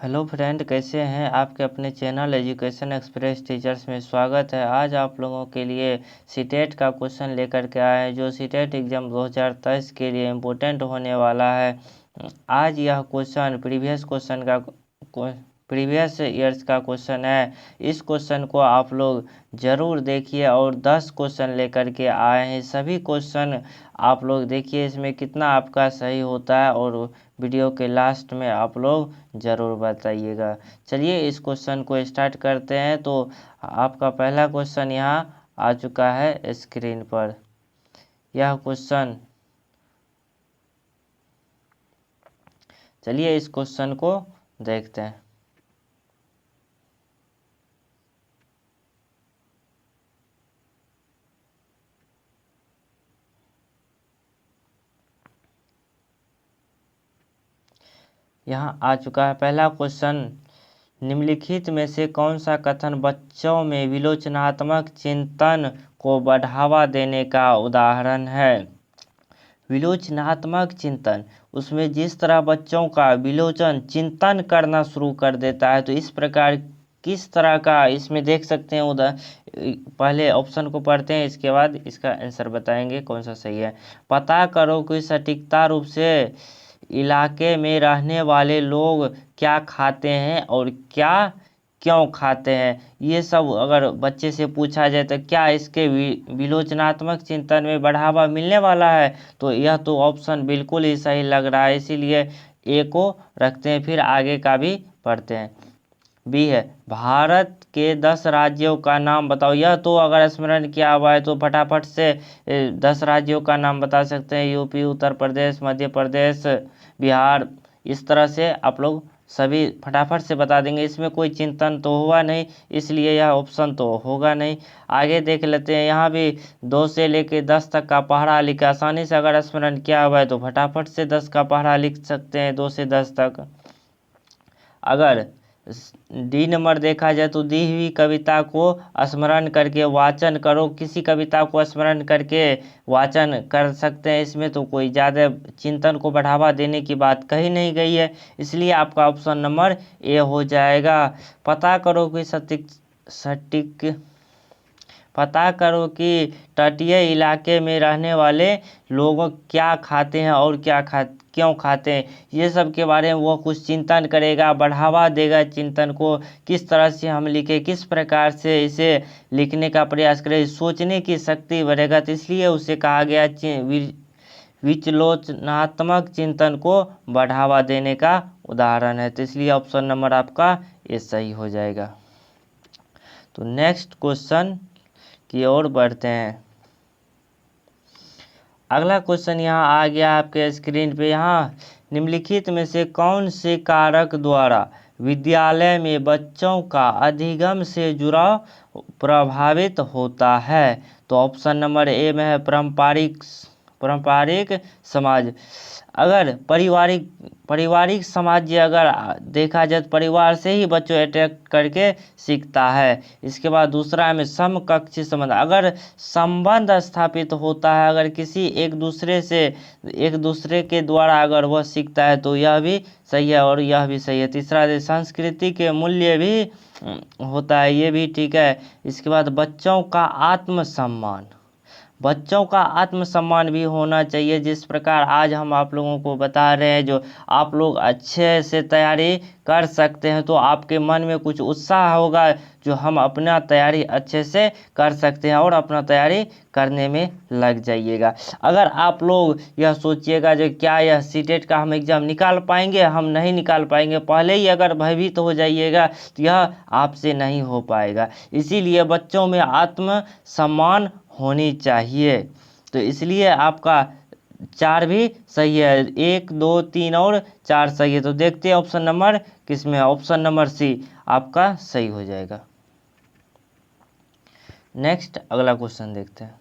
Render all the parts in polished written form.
Hello friend, कैसे हैं? आपके अपने चैनल एजुकेशन एक्सप्रेस टीचर्स में स्वागत है। आज आप लोगों के लिए सीटेट का क्वेश्चन लेकर के आए हैं, जो सीटेट एग्ज़ाम 2023 के लिए इम्पोर्टेंट होने वाला है। आज यह क्वेश्चन प्रीवियस ईयर्स का क्वेश्चन है। इस क्वेश्चन को आप लोग ज़रूर देखिए और 10 क्वेश्चन लेकर के आए हैं। सभी क्वेश्चन आप लोग देखिए, इसमें कितना आपका सही होता है और वीडियो के लास्ट में आप लोग ज़रूर बताइएगा। चलिए इस क्वेश्चन को स्टार्ट करते हैं। तो आपका पहला क्वेश्चन यहाँ आ चुका है स्क्रीन पर। यह क्वेश्चन, चलिए इस क्वेश्चन को देखते हैं। यहाँ आ चुका है पहला क्वेश्चन। निम्नलिखित में से कौन सा कथन बच्चों में विलोचनात्मक चिंतन को बढ़ावा देने का उदाहरण है? विलोचनात्मक चिंतन, उसमें जिस तरह बच्चों का विलोचन चिंतन करना शुरू कर देता है, तो इस प्रकार किस तरह का इसमें देख सकते हैं। पहले ऑप्शन को पढ़ते हैं, इसके बाद इसका आंसर बताएंगे कौन सा सही है। पता करो कि सटीकता रूप से इलाके में रहने वाले लोग क्या खाते हैं और क्या क्यों खाते हैं। ये सब अगर बच्चे से पूछा जाए तो क्या इसके विलोचनात्मक चिंतन में बढ़ावा मिलने वाला है? तो यह तो ऑप्शन बिल्कुल ही सही लग रहा है, इसीलिए ए को रखते हैं। फिर आगे का भी पढ़ते हैं। बी है, भारत के 10 राज्यों का नाम बताओ। यह तो अगर स्मरण किया हुआ है तो फटाफट से 10 राज्यों का नाम बता सकते हैं। यूपी, उत्तर प्रदेश, मध्य प्रदेश, बिहार। इस तरह से आप लोग सभी फटाफट से बता देंगे। इसमें कोई चिंतन तो हुआ नहीं, इसलिए यह ऑप्शन तो होगा नहीं। आगे देख लेते हैं। यहाँ भी 2 से लेकर 10 तक का पहाड़ा लिखा, आसानी से अगर स्मरण किया हुआ है तो फटाफट से 10 का पहाड़ा लिख सकते हैं, 2 से 10 तक। अगर डी नंबर देखा जाए तो दी हुई कविता को स्मरण करके वाचन करो। किसी कविता को स्मरण करके वाचन कर सकते हैं। इसमें तो कोई ज़्यादा चिंतन को बढ़ावा देने की बात कही नहीं गई है, इसलिए आपका ऑप्शन नंबर ए हो जाएगा। पता करो कि पता करो कि तटीय इलाके में रहने वाले लोग क्या खाते हैं और क्यों खाते हैं। ये सब के बारे में वो कुछ चिंतन करेगा, बढ़ावा देगा चिंतन को। किस तरह से हम लिखे, किस प्रकार से इसे लिखने का प्रयास करें, सोचने की शक्ति बढ़ेगा। तो इसलिए उसे कहा गया विलोचनात्मक चिंतन को बढ़ावा देने का उदाहरण है। तो इसलिए ऑप्शन नंबर आपका ये सही हो जाएगा। तो नेक्स्ट क्वेश्चन की ओर बढ़ते हैं। अगला क्वेश्चन यहाँ आ गया आपके स्क्रीन पे। यहाँ निम्नलिखित में से कौन से कारक द्वारा विद्यालय में बच्चों का अधिगम से जुड़ाव प्रभावित होता है? तो ऑप्शन नंबर ए में है पारंपरिक समाज। अगर पारिवारिक समाज अगर देखा जाए तो परिवार से ही बच्चों अट्रैक्ट करके सीखता है। इसके बाद दूसरा में समकक्षी संबंध। अगर संबंध स्थापित होता है, अगर किसी एक दूसरे के द्वारा अगर वह सीखता है, तो यह भी सही है और यह भी सही है। तीसरा संस्कृति के मूल्य भी होता है, ये भी ठीक है। इसके बाद बच्चों का आत्मसम्मान भी होना चाहिए। जिस प्रकार आज हम आप लोगों को बता रहे हैं, जो आप लोग अच्छे से तैयारी कर सकते हैं, तो आपके मन में कुछ उत्साह होगा, जो हम अपना तैयारी अच्छे से कर सकते हैं और अपना तैयारी करने में लग जाइएगा। अगर आप लोग यह सोचिएगा जो क्या यह सीटेट का हम एग्ज़ाम निकाल पाएंगे, हम नहीं निकाल पाएंगे, पहले ही अगर भयभीत हो जाइएगा, तो यह आपसे नहीं हो पाएगा। इसीलिए बच्चों में आत्मसम्मान होनी चाहिए। तो इसलिए आपका 4 भी सही है। 1, 2, 3 और 4 सही है। तो देखते हैं ऑप्शन नंबर किसमें है। ऑप्शन नंबर सी आपका सही हो जाएगा। नेक्स्ट अगला क्वेश्चन देखते हैं।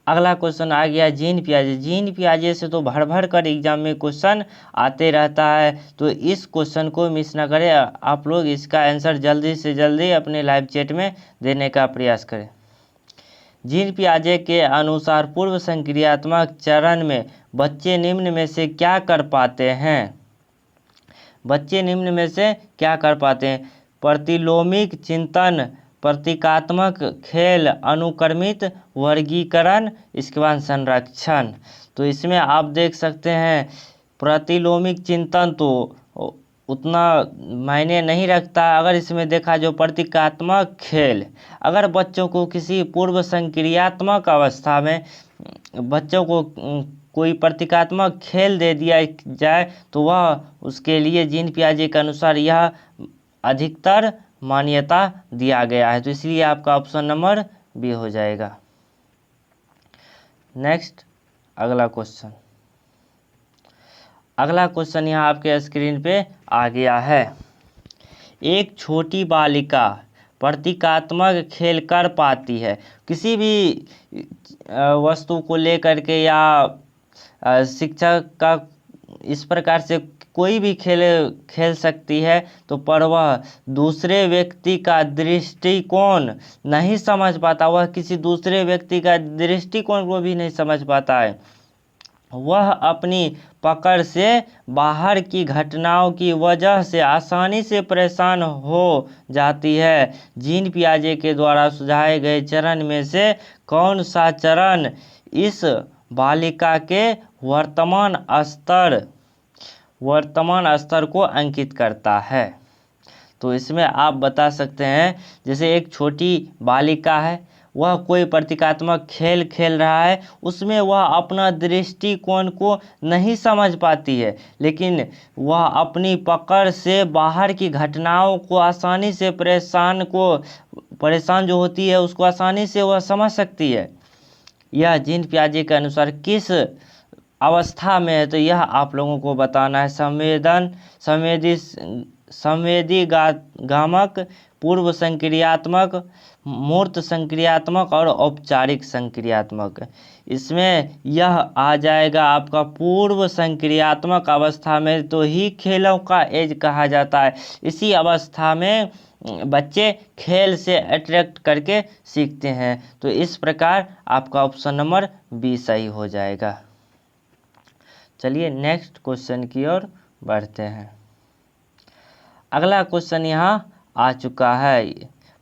अगला क्वेश्चन आ गया जीन पियाजे से तो भर भर कर एग्जाम में क्वेश्चन आते रहता है, तो इस क्वेश्चन को मिस ना करें। आप लोग इसका आंसर जल्दी से जल्दी अपने लाइव चैट में देने का प्रयास करें। जीन पियाजे के अनुसार पूर्व संक्रियात्मक चरण में बच्चे निम्न में से क्या कर पाते हैं? बच्चे निम्न में से क्या कर पाते हैं? प्रतिलोमिक चिंतन, प्रतीकात्मक खेल, अनुक्रमित वर्गीकरण, इसके बाद संरक्षण। तो इसमें आप देख सकते हैं प्रतिलोमिक चिंतन तो उतना मायने नहीं रखता। अगर इसमें देखा जो प्रतीकात्मक खेल, अगर बच्चों को किसी पूर्व संक्रियात्मक अवस्था में बच्चों को कोई प्रतीकात्मक खेल दे दिया जाए तो वह उसके लिए जीन पियाजे के अनुसार यह अधिकतर मान्यता दिया गया है। तो इसलिए आपका ऑप्शन नंबर बी हो जाएगा। नेक्स्ट अगला क्वेश्चन। अगला क्वेश्चन यहाँ आपके स्क्रीन पे आ गया है। एक छोटी बालिका प्रतीकात्मक खेल कर पाती है। किसी भी वस्तु को लेकर के या शिक्षक का इस प्रकार से कोई भी खेल सकती है, तो पर वह दूसरे व्यक्ति का दृष्टिकोण नहीं समझ पाता, वह किसी दूसरे व्यक्ति का दृष्टिकोण को भी नहीं समझ पाता है। वह अपनी पकड़ से बाहर की घटनाओं की वजह से आसानी से परेशान हो जाती है। जीन पियाजे के द्वारा सुझाए गए चरण में से कौन सा चरण इस बालिका के वर्तमान स्तर को अंकित करता है? तो इसमें आप बता सकते हैं, जैसे एक छोटी बालिका है, वह कोई प्रतीकात्मक खेल खेल रहा है, उसमें वह अपना दृष्टिकोण को नहीं समझ पाती है, लेकिन वह अपनी पकड़ से बाहर की घटनाओं को आसानी से परेशान जो होती है उसको आसानी से वह समझ सकती है। यह जीन पियाजे के अनुसार किस अवस्था में है? तो यह आप लोगों को बताना है। संवेदीगामक, पूर्व संक्रियात्मक, मूर्त संक्रियात्मक और औपचारिक संक्रियात्मक। इसमें यह आ जाएगा आपका पूर्व संक्रियात्मक अवस्था में, तो ही खेलों का एज कहा जाता है। इसी अवस्था में बच्चे खेल से अट्रैक्ट करके सीखते हैं। तो इस प्रकार आपका ऑप्शन नंबर बी सही हो जाएगा। चलिए नेक्स्ट क्वेश्चन की ओर बढ़ते हैं। अगला क्वेश्चन यहाँ आ चुका है।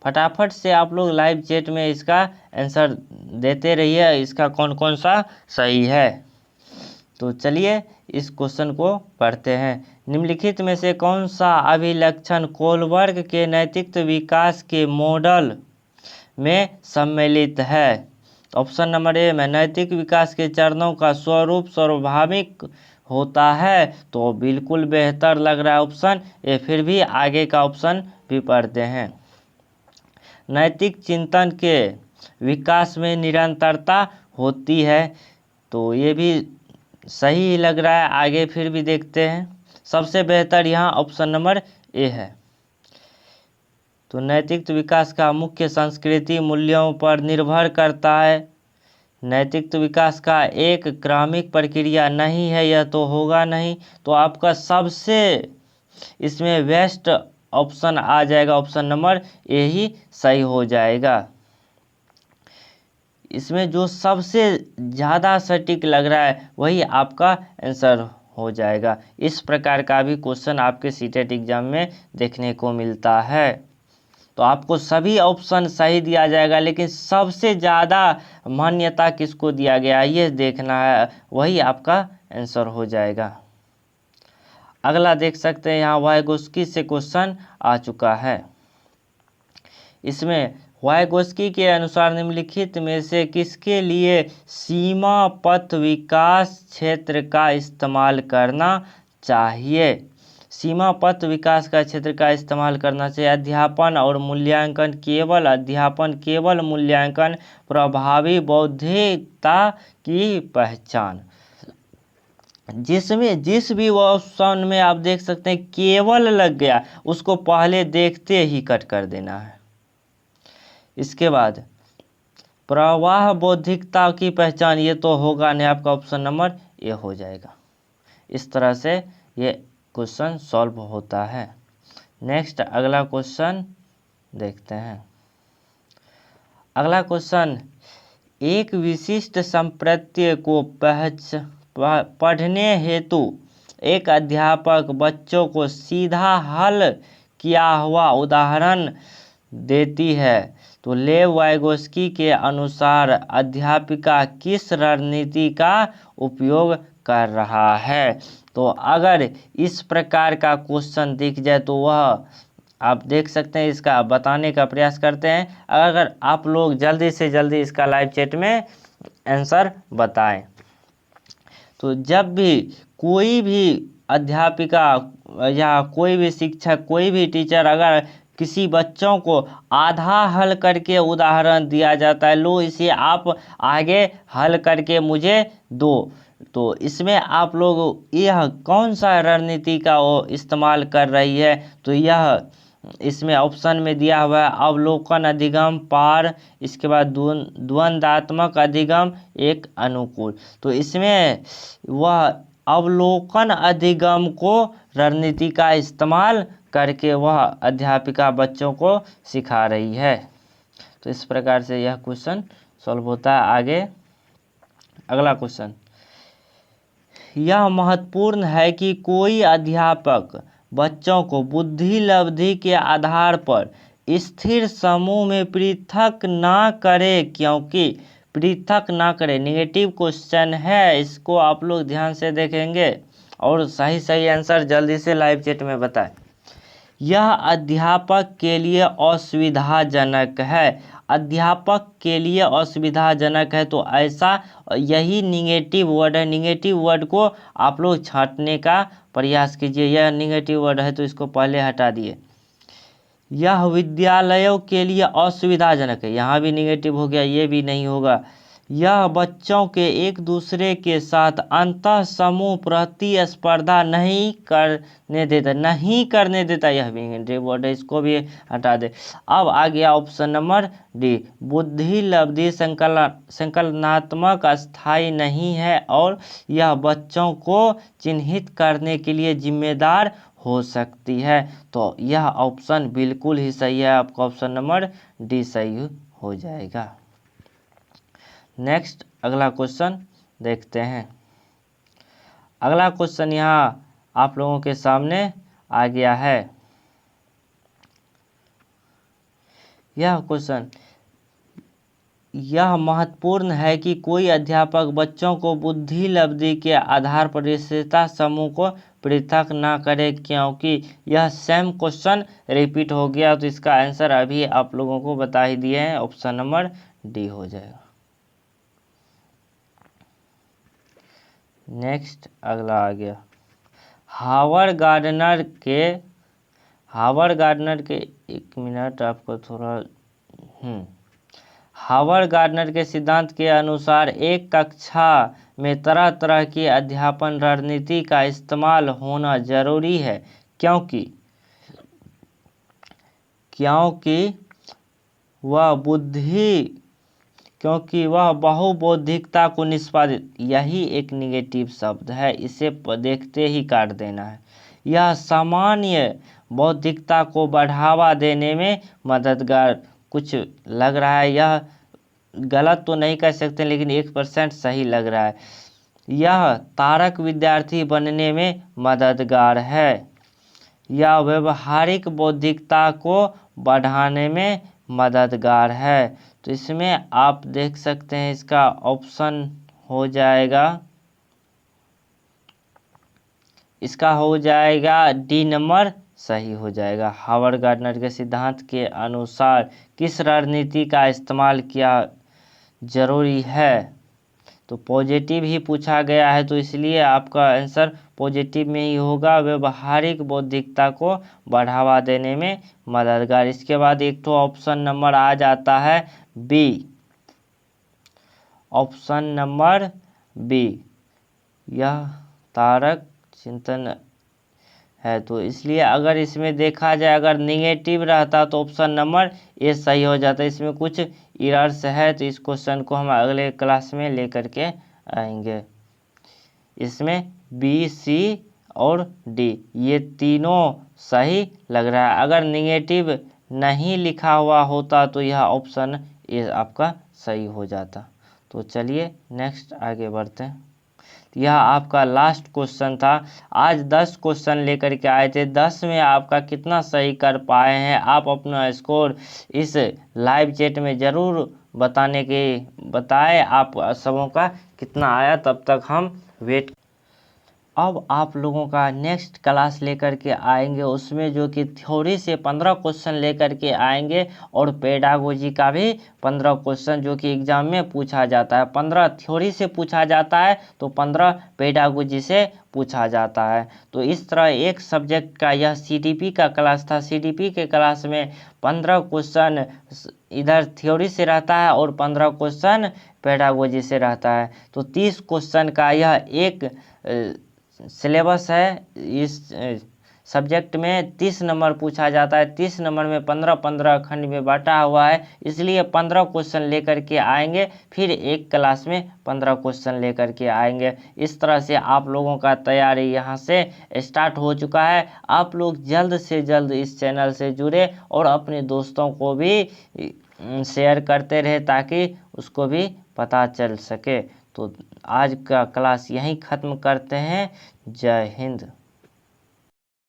फटाफट से आप लोग लाइव चैट में इसका आंसर देते रहिए, इसका कौन कौन सा सही है। तो चलिए इस क्वेश्चन को पढ़ते हैं। निम्नलिखित में से कौन सा अभिलक्षण कोलबर्ग के नैतिक विकास के मॉडल में सम्मिलित है? ऑप्शन नंबर ए में नैतिक विकास के चरणों का स्वरूप स्वाभाविक होता है, तो बिल्कुल बेहतर लग रहा है ऑप्शन ए। फिर भी आगे का ऑप्शन भी पढ़ते हैं। नैतिक चिंतन के विकास में निरंतरता होती है, तो ये भी सही लग रहा है। आगे फिर भी देखते हैं। सबसे बेहतर यहाँ ऑप्शन नंबर ए है। तो नैतिक विकास का मुख्य संस्कृति मूल्यों पर निर्भर करता है। नैतिक विकास का एक क्रमिक प्रक्रिया नहीं है, यह तो होगा नहीं। तो आपका सबसे इसमें बेस्ट ऑप्शन आ जाएगा, ऑप्शन नंबर ए ही सही हो जाएगा। इसमें जो सबसे ज़्यादा सटीक लग रहा है वही आपका आंसर हो जाएगा। इस प्रकार का भी क्वेश्चन आपके सीटेट एग्जाम में देखने को मिलता है। तो आपको सभी ऑप्शन सही दिया जाएगा, लेकिन सबसे ज़्यादा मान्यता किसको दिया गया है ये देखना है, वही आपका आंसर हो जाएगा। अगला देख सकते हैं यहाँ वाइगोस्की से क्वेश्चन आ चुका है। इसमें वाइगोस्की के अनुसार निम्नलिखित में से किसके लिए सीमा पथ विकास क्षेत्र का इस्तेमाल करना चाहिए? सीमा पथ विकास का क्षेत्र का इस्तेमाल करना चाहिए। अध्यापन केवल मूल्यांकन, प्रभावी बौद्धिकता की पहचान। जिस भी ऑप्शन में आप देख सकते हैं केवल लग गया, उसको पहले देखते ही कट कर देना है। इसके बाद प्रवाह बौद्धिकता की पहचान, ये तो होगा नहीं, आपका ऑप्शन नंबर ए हो जाएगा। इस तरह से ये क्वेश्चन सॉल्व होता है। नेक्स्ट अगला क्वेश्चन देखते हैं। अगला क्वेश्चन, एक विशिष्ट संप्रत्यय को पढ़ने हेतु एक अध्यापक बच्चों को सीधा हल किया हुआ उदाहरण देती है। तो लेव वाइगोस्की के अनुसार अध्यापिका किस रणनीति का उपयोग कर रहा है। तो अगर इस प्रकार का क्वेश्चन दिख जाए तो वह आप देख सकते हैं, इसका बताने का प्रयास करते हैं। अगर आप लोग जल्दी से जल्दी इसका लाइव चैट में आंसर बताएं। तो जब भी कोई भी अध्यापिका या कोई भी शिक्षक, कोई भी टीचर अगर किसी बच्चों को आधा हल करके उदाहरण दिया जाता है, लो इसे आप आगे हल करके मुझे दो, तो इसमें आप लोग यह कौन सा रणनीति का वो इस्तेमाल कर रही है। तो यह इसमें ऑप्शन में दिया हुआ है अवलोकन अधिगम, पार, इसके बाद द्वंद्वात्मक अधिगम, एक अनुकूल। तो इसमें वह अवलोकन अधिगम को रणनीति का इस्तेमाल करके वह अध्यापिका बच्चों को सिखा रही है। तो इस प्रकार से यह क्वेश्चन सॉल्व होता है। आगे अगला क्वेश्चन, यह महत्वपूर्ण है कि कोई अध्यापक बच्चों को बुद्धि लब्धि के आधार पर स्थिर समूह में पृथक ना करे, क्योंकि पृथक ना करे नेगेटिव क्वेश्चन है, इसको आप लोग ध्यान से देखेंगे और सही सही आंसर जल्दी से लाइव चैट में बताएं। यह अध्यापक के लिए असुविधाजनक है, अध्यापक के लिए असुविधाजनक है। तो ऐसा यही निगेटिव वर्ड है, निगेटिव वर्ड को आप लोग छांटने का प्रयास कीजिए। यह निगेटिव वर्ड है तो इसको पहले हटा दिए। यह विद्यालयों के लिए असुविधाजनक है, यहाँ भी निगेटिव हो गया, ये भी नहीं होगा। यह बच्चों के एक दूसरे के साथ अंतः समूह प्रतिस्पर्धा नहीं करने देता, नहीं करने देता, यह भी नेगेटिव वर्ड है, इसको भी हटा दे। अब आ गया ऑप्शन नंबर डी, बुद्धि लब्धि संकलनात्मक स्थायी नहीं है और यह बच्चों को चिन्हित करने के लिए जिम्मेदार हो सकती है। तो यह ऑप्शन बिल्कुल ही सही है, आपका ऑप्शन नंबर डी सही हो जाएगा। नेक्स्ट अगला क्वेश्चन देखते हैं। अगला क्वेश्चन यहाँ आप लोगों के सामने आ गया है। यह क्वेश्चन, यह महत्वपूर्ण है कि कोई अध्यापक बच्चों को बुद्धि लब्धि के आधार पर विशेषता समूह को पृथक ना करे, क्योंकि यह सेम क्वेश्चन रिपीट हो गया। तो इसका आंसर अभी आप लोगों को बता ही दिए हैं, ऑप्शन नंबर डी हो जाएगा। नेक्स्ट अगला आ गया, हावर्ड गार्डनर के एक मिनट आपको थोड़ा हावर्ड गार्डनर के सिद्धांत के अनुसार एक कक्षा में तरह तरह की अध्यापन रणनीति का इस्तेमाल होना जरूरी है, क्योंकि वह बहुबौद्धिकता को निष्पादित, यही एक निगेटिव शब्द है, इसे देखते ही काट देना है। यह सामान्य बौद्धिकता को बढ़ावा देने में मददगार, कुछ लग रहा है, यह गलत तो नहीं कह सकते लेकिन 1% सही लग रहा है। यह तारक विद्यार्थी बनने में मददगार है, यह व्यवहारिक बौद्धिकता को बढ़ाने में मददगार है। तो इसमें आप देख सकते हैं इसका ऑप्शन हो जाएगा, इसका हो जाएगा डी नंबर सही हो जाएगा। हावर्ड गार्डनर के सिद्धांत के अनुसार किस रणनीति का इस्तेमाल किया जरूरी है, तो पॉजिटिव ही पूछा गया है, तो इसलिए आपका आंसर पॉजिटिव में ही होगा, व्यवहारिक बौद्धिकता को बढ़ावा देने में मददगार। इसके बाद एक तो ऑप्शन नंबर आ जाता है बी, ऑप्शन नंबर बी, यह तारक चिंतन है। तो इसलिए अगर इसमें देखा जाए, अगर निगेटिव रहता तो ऑप्शन नंबर ए सही हो जाता। इसमें कुछ एरर्स है, तो इस क्वेश्चन को हम अगले क्लास में लेकर के आएंगे। इसमें बी, सी और डी ये तीनों सही लग रहा है। अगर निगेटिव नहीं लिखा हुआ होता तो यह ऑप्शन ए आपका सही हो जाता। तो चलिए नेक्स्ट आगे बढ़ते हैं। यह आपका लास्ट क्वेश्चन था। आज 10 क्वेश्चन लेकर के आए थे, 10 में आपका कितना सही कर पाए हैं आप अपना स्कोर इस लाइव चैट में ज़रूर बताएं आप सबों का कितना आया। तब तक हम वेट। अब आप लोगों का नेक्स्ट क्लास लेकर के आएंगे, उसमें जो कि थ्योरी से 15 क्वेश्चन लेकर के आएंगे और पेडागोजी का भी 15 क्वेश्चन जो कि एग्जाम में पूछा जाता है। 15 थ्योरी से पूछा जाता है तो 15 पेडागोजी से पूछा जाता है। तो इस तरह एक सब्जेक्ट का यह सीडीपी का क्लास था। सीडीपी के क्लास में 15 क्वेश्चन इधर थ्योरी से रहता है और 15 क्वेश्चन पेडागोजी से रहता है। तो 30 क्वेश्चन का यह एक सिलेबस है। इस सब्जेक्ट में 30 नंबर पूछा जाता है। 30 नंबर में 15-15 खंड में बांटा हुआ है, इसलिए 15 क्वेश्चन लेकर के आएंगे, फिर एक क्लास में 15 क्वेश्चन लेकर के आएंगे। इस तरह से आप लोगों का तैयारी यहाँ से स्टार्ट हो चुका है। आप लोग जल्द से जल्द इस चैनल से जुड़े और अपने दोस्तों को भी शेयर करते रहे ताकि उसको भी पता चल सके। तो आज का क्लास यहीं ख़त्म करते हैं। जय हिंद।